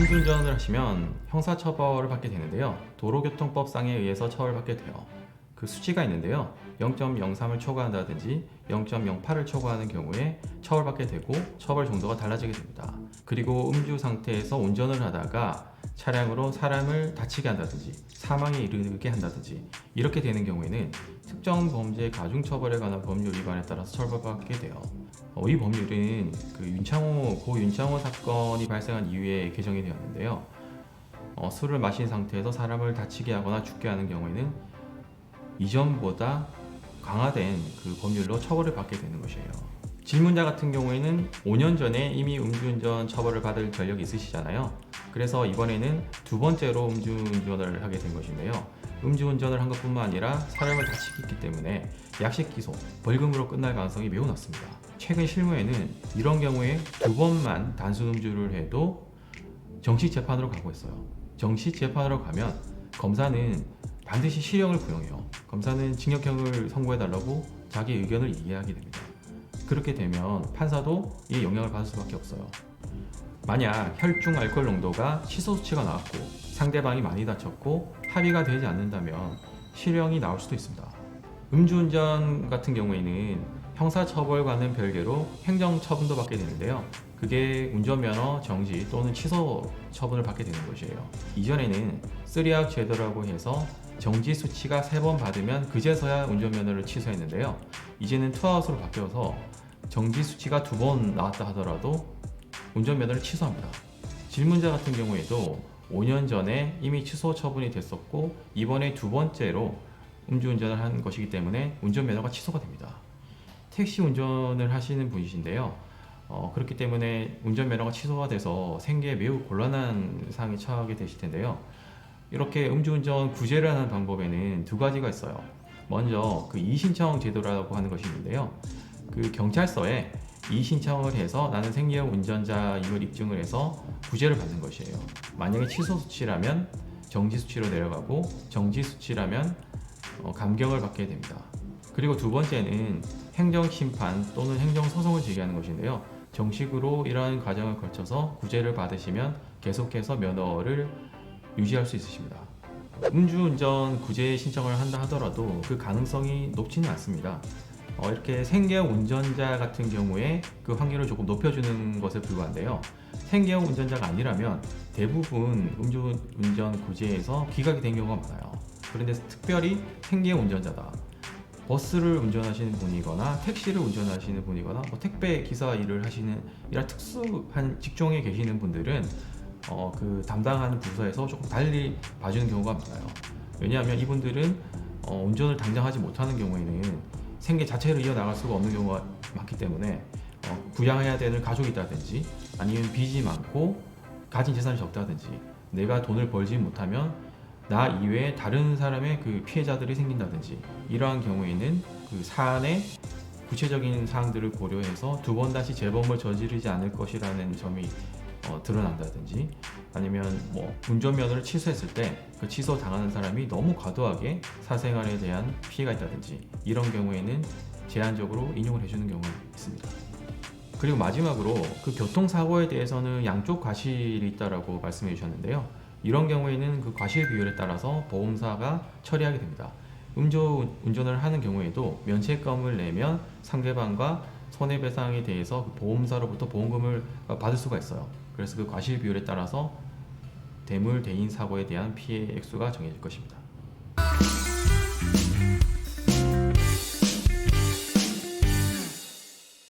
음주운전을 하시면 형사처벌을 받게 되는데요. 도로교통법상에 의해서 처벌받게 돼요. 그 수치가 있는데요. 0.03을 초과한다든지 0.08을 초과하는 경우에 처벌받게 되고 처벌 정도가 달라지게 됩니다. 그리고 음주 상태에서 운전을 하다가 차량으로 사람을 다치게 한다든지 사망에 이르게 한다든지 이렇게 되는 경우에는 특정 범죄 가중처벌에 관한 법률 위반에 따라서 처벌받게 돼요. 이 법률은 고 윤창호 사건이 발생한 이후에 개정이 되었는데요. 술을 마신 상태에서 사람을 다치게 하거나 죽게 하는 경우에는 이전보다 강화된 법률로 처벌을 받게 되는 것이에요. 질문자 같은 경우에는 5년 전에 이미 음주운전 처벌을 받을 전력이 있으시잖아요. 그래서 이번에는 두 번째로 음주운전을 하게 된 것인데요. 음주운전을 한 것뿐만 아니라 사람을 다치게 했기 때문에 약식 기소, 벌금으로 끝날 가능성이 매우 낮습니다. 최근 실무에는 이런 경우에 두 번만 단순 음주를 해도 정식 재판으로 가고 있어요. 정식 재판으로 가면 검사는 반드시 실형을 부용해요. 검사는 징역형을 선고해달라고 자기 의견을 이야기하게 됩니다. 그렇게 되면 판사도 이 영향을 받을 수밖에 없어요. 만약 혈중 알코올 농도가 취소 수치가 나왔고 상대방이 많이 다쳤고 합의가 되지 않는다면 실형이 나올 수도 있습니다. 음주운전 같은 경우에는 형사처벌과는 별개로 행정처분도 받게 되는데요. 그게 운전면허 정지 또는 취소 처분을 받게 되는 것이에요. 이전에는 3아웃 제도라고 해서 정지 수치가 3번 받으면 그제서야 운전면허를 취소했는데요. 이제는 2아웃으로 바뀌어서 정지 수치가 2번 나왔다 하더라도 운전면허를 취소합니다. 질문자 같은 경우에도 5년 전에 이미 취소 처분이 됐었고 이번에 두 번째로 음주운전을 한 것이기 때문에 운전면허가 취소가 됩니다. 택시 운전을 하시는 분이신데요. 그렇기 때문에 운전면허가 취소가 돼서 생계에 매우 곤란한 상황에 처하게 되실 텐데요. 이렇게 음주운전 구제를 하는 방법에는 두 가지가 있어요. 먼저 이의신청 제도라고 하는 것이 있는데요. 경찰서에 이의신청을 해서 나는 생계형 운전자임을 입증을 해서 구제를 받는 것이에요. 만약에 취소 수치라면 정지 수치로 내려가고 정지 수치라면 감경을 받게 됩니다. 그리고 두 번째는 행정심판 또는 행정소송을 제기하는 것인데요. 정식으로 이러한 과정을 거쳐서 구제를 받으시면 계속해서 면허를 유지할 수 있으십니다. 음주운전 구제 신청을 한다 하더라도 그 가능성이 높지는 않습니다. 이렇게 생계형 운전자 같은 경우에 그 확률을 조금 높여주는 것에 불과한데요. 생계형 운전자가 아니라면 대부분 음주운전 구제에서 기각이 된 경우가 많아요. 그런데 특별히 생계형 운전자다. 버스를 운전하시는 분이거나 택시를 운전하시는 분이거나 택배 기사 일을 하시는 이런 특수한 직종에 계시는 분들은 담당하는 부서에서 조금 달리 봐주는 경우가 많아요. 왜냐하면 이분들은 운전을 당장 하지 못하는 경우에는 생계 자체를 이어나갈 수가 없는 경우가 많기 때문에 부양해야 되는 가족이 있다든지 아니면 빚이 많고 가진 재산이 적다든지 내가 돈을 벌지 못하면 나 이외에 다른 사람의 피해자들이 생긴다든지 이러한 경우에는 사안의 구체적인 사항들을 고려해서 두 번 다시 재범을 저지르지 않을 것이라는 점이 드러난다든지 아니면 운전면허를 취소했을 때 그 취소 당하는 사람이 너무 과도하게 사생활에 대한 피해가 있다든지 이런 경우에는 제한적으로 인용을 해주는 경우가 있습니다. 그리고 마지막으로 교통사고에 대해서는 양쪽 과실이 있다라고 말씀해 주셨는데요. 이런 경우에는 과실 비율에 따라서 보험사가 처리하게 됩니다. 음주 운전을 하는 경우에도 면책금을 내면 상대방과 손해배상에 대해서 보험사로부터 보험금을 받을 수가 있어요. 그래서 과실 비율에 따라서 대물 대인 사고에 대한 피해 액수가 정해질 것입니다.